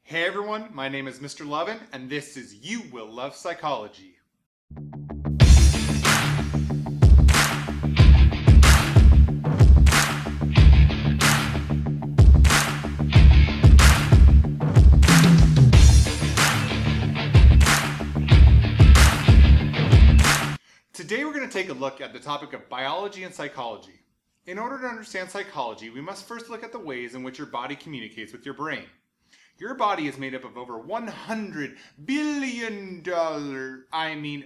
Hey everyone, my name is Mr. Lovin, and this is You Will Love Psychology. Today we're going to take a look at the topic of biology and psychology. In order to understand psychology, we must first look at the ways in which your body communicates with your brain. Your body is made up of over 100 billion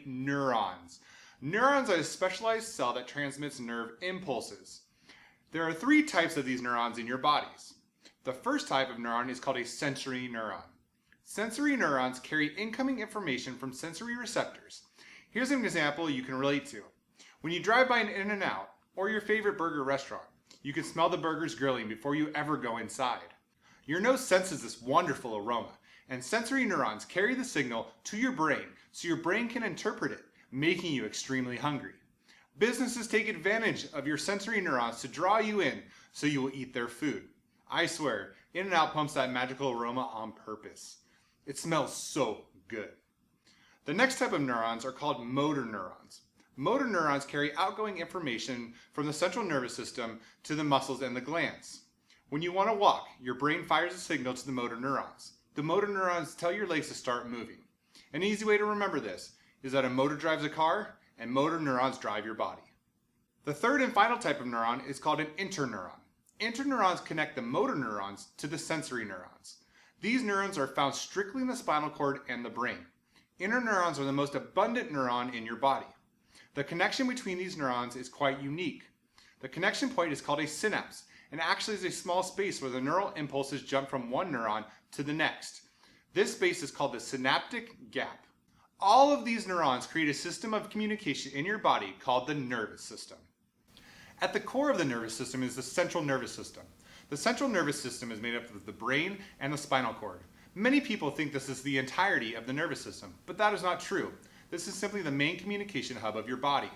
neurons. Neurons are a specialized cell that transmits nerve impulses. There are three types of these neurons in your bodies. The first type of neuron is called a sensory neuron. Sensory neurons carry incoming information from sensory receptors. Here's an example you can relate to. When you drive by an In-N-Out or your favorite burger restaurant, you can smell the burgers grilling before you ever go inside. Your nose senses this wonderful aroma, and sensory neurons carry the signal to your brain so your brain can interpret it, making you extremely hungry. Businesses take advantage of your sensory neurons to draw you in so you will eat their food. I swear, In-N-Out pumps that magical aroma on purpose. It smells so good. The next type of neurons are called motor neurons. Motor neurons carry outgoing information from the central nervous system to the muscles and the glands. When you want to walk, your brain fires a signal to the motor neurons. The motor neurons tell your legs to start moving. An easy way to remember this is that a motor drives a car and motor neurons drive your body. The third and final type of neuron is called an interneuron. Interneurons connect the motor neurons to the sensory neurons. These neurons are found strictly in the spinal cord and the brain. Interneurons are the most abundant neuron in your body. The connection between these neurons is quite unique. The connection point is called a synapse, and actually is a small space where the neural impulses jump from one neuron to the next. This space is called the synaptic gap. All of these neurons create a system of communication in your body called the nervous system. At the core of the nervous system is the central nervous system. The central nervous system is made up of the brain and the spinal cord. Many people think this is the entirety of the nervous system, but that is not true. This is simply the main communication hub of your body.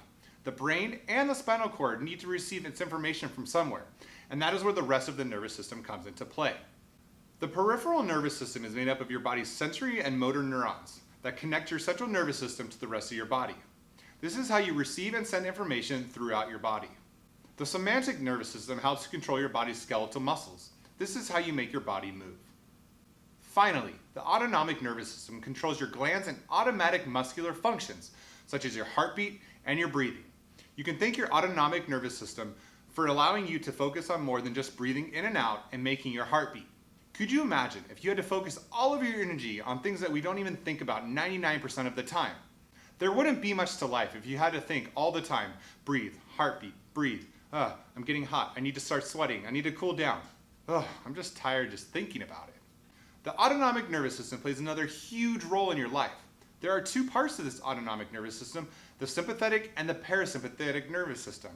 The brain and the spinal cord need to receive its information from somewhere, and that is where the rest of the nervous system comes into play. The peripheral nervous system is made up of your body's sensory and motor neurons that connect your central nervous system to the rest of your body. This is how you receive and send information throughout your body. The somatic nervous system helps control your body's skeletal muscles. This is how you make your body move. Finally, the autonomic nervous system controls your glands and automatic muscular functions, such as your heartbeat and your breathing. You can thank your autonomic nervous system for allowing you to focus on more than just breathing in and out and making your heart beat. Could you imagine if you had to focus all of your energy on things that we don't even think about 99% of the time? There wouldn't be much to life if you had to think all the time, breathe, heartbeat, breathe, I'm getting hot, I need to start sweating, I need to cool down. I'm just tired just thinking about it. The autonomic nervous system plays another huge role in your life. There are two parts to this autonomic nervous system, the sympathetic and the parasympathetic nervous system.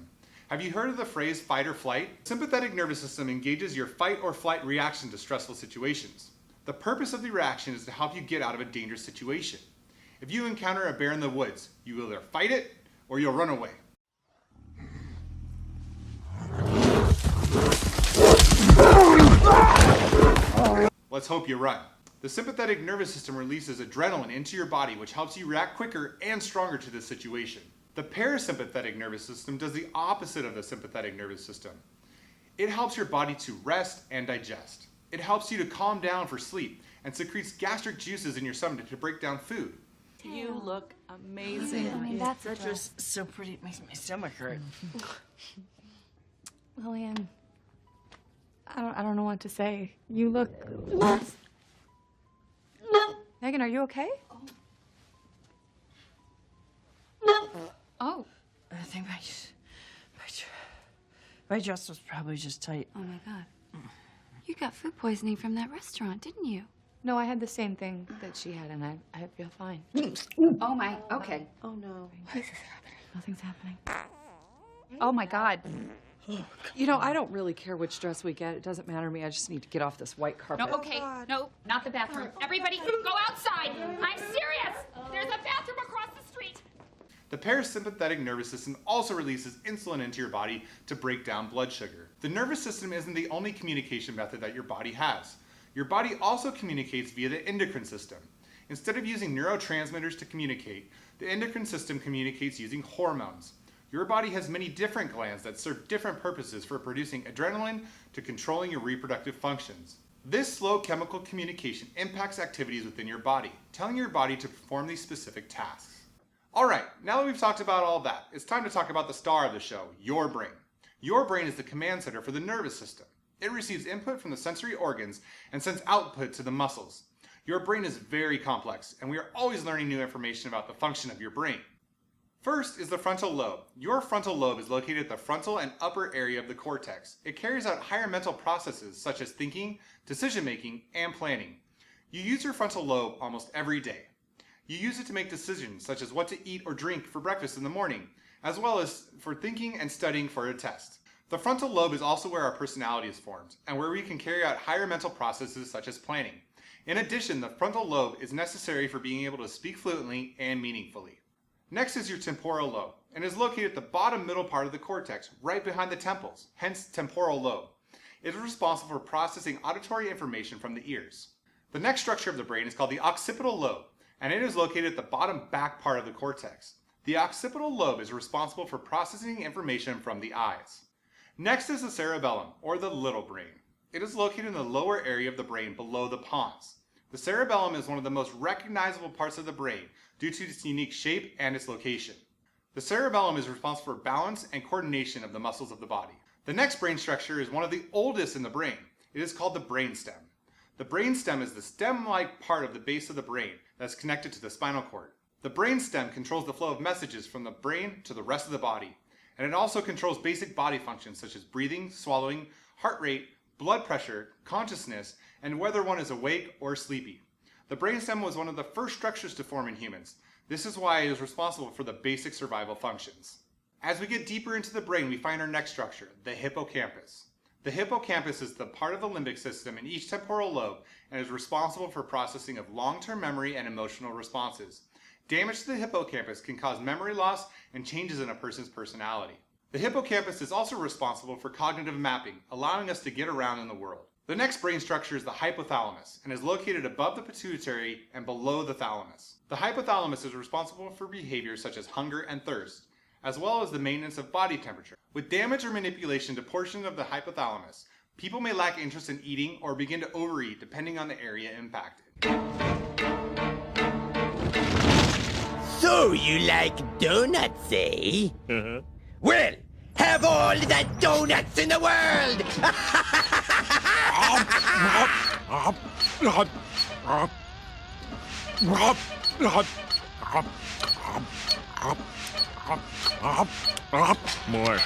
Have you heard of the phrase fight or flight? Sympathetic nervous system engages your fight or flight reaction to stressful situations. The purpose of the reaction is to help you get out of a dangerous situation. If you encounter a bear in the woods, you will either fight it or you'll run away. Let's hope you run. The sympathetic nervous system releases adrenaline into your body, which helps you react quicker and stronger to the situation. The parasympathetic nervous system does the opposite of the sympathetic nervous system. It helps your body to rest and digest. It helps you to calm down for sleep and secretes gastric juices in your stomach to break down food. You look amazing. That's just so pretty. It makes my stomach hurt. Lillian, I don't know what to say. You look... Megan, are you okay? Oh. I think my dress was probably just tight. Oh my God. You got food poisoning from that restaurant, didn't you? No, I had the same thing that she had, and I feel fine. Oh my, okay. Oh no. Nothing's happening. Oh my God. You know, I don't really care which dress we get. It doesn't matter to me. I just need to get off this white carpet. No, okay. No, not the bathroom. Everybody, go outside. I'm serious. There's a bathroom across the street. The parasympathetic nervous system also releases insulin into your body to break down blood sugar. The nervous system isn't the only communication method that your body has. Your body also communicates via the endocrine system. Instead of using neurotransmitters to communicate, the endocrine system communicates using hormones. Your body has many different glands that serve different purposes, for producing adrenaline to controlling your reproductive functions. This slow chemical communication impacts activities within your body, telling your body to perform these specific tasks. Alright, now that we've talked about all that, it's time to talk about the star of the show, your brain. Your brain is the command center for the nervous system. It receives input from the sensory organs and sends output to the muscles. Your brain is very complex, and we are always learning new information about the function of your brain. First is the frontal lobe. Your frontal lobe is located at the frontal and upper area of the cortex. It carries out higher mental processes such as thinking, decision-making, and planning. You use your frontal lobe almost every day. You use it to make decisions such as what to eat or drink for breakfast in the morning, as well as for thinking and studying for a test. The frontal lobe is also where our personality is formed, and where we can carry out higher mental processes such as planning. In addition, the frontal lobe is necessary for being able to speak fluently and meaningfully. Next is your temporal lobe, and is located at the bottom middle part of the cortex, right behind the temples, hence temporal lobe. It is responsible for processing auditory information from the ears. The next structure of the brain is called the occipital lobe, and it is located at the bottom back part of the cortex. The occipital lobe is responsible for processing information from the eyes. Next is the cerebellum, or the little brain. It is located in the lower area of the brain below the pons. The cerebellum is one of the most recognizable parts of the brain due to its unique shape and its location. The cerebellum is responsible for balance and coordination of the muscles of the body. The next brain structure is one of the oldest in the brain. It is called the brainstem. The brainstem is the stem-like part of the base of the brain that is connected to the spinal cord. The brainstem controls the flow of messages from the brain to the rest of the body, and it also controls basic body functions such as breathing, swallowing, heart rate, blood pressure, consciousness, and whether one is awake or sleepy. The brainstem was one of the first structures to form in humans. This is why it is responsible for the basic survival functions. As we get deeper into the brain, we find our next structure, the hippocampus. The hippocampus is the part of the limbic system in each temporal lobe and is responsible for processing of long-term memory and emotional responses. Damage to the hippocampus can cause memory loss and changes in a person's personality. The hippocampus is also responsible for cognitive mapping, allowing us to get around in the world. The next brain structure is the hypothalamus and is located above the pituitary and below the thalamus. The hypothalamus is responsible for behaviors such as hunger and thirst, as well as the maintenance of body temperature. With damage or manipulation to portions of the hypothalamus, people may lack interest in eating or begin to overeat depending on the area impacted. So you like donuts, eh? Well, have all the donuts in the world! More.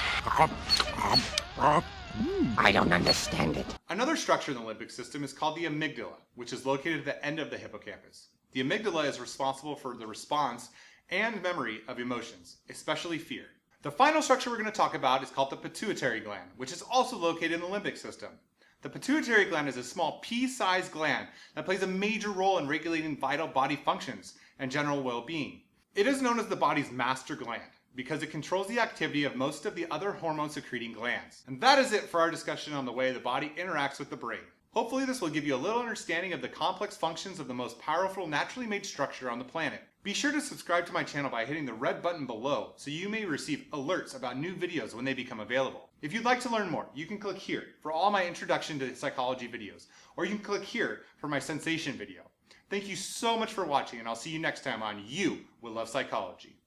I don't understand it. Another structure in the limbic system is called the amygdala, which is located at the end of the hippocampus. The amygdala is responsible for the response and memory of emotions, especially fear. The final structure we're going to talk about is called the pituitary gland, which is also located in the limbic system. The pituitary gland is a small pea-sized gland that plays a major role in regulating vital body functions and general well-being. It is known as the body's master gland because it controls the activity of most of the other hormone-secreting glands. And that is it for our discussion on the way the body interacts with the brain. Hopefully this will give you a little understanding of the complex functions of the most powerful naturally made structure on the planet. Be sure to subscribe to my channel by hitting the red button below so you may receive alerts about new videos when they become available. If you'd like to learn more, you can click here for all my introduction to psychology videos, or you can click here for my sensation video. Thank you so much for watching, and I'll see you next time on You Will Love Psychology.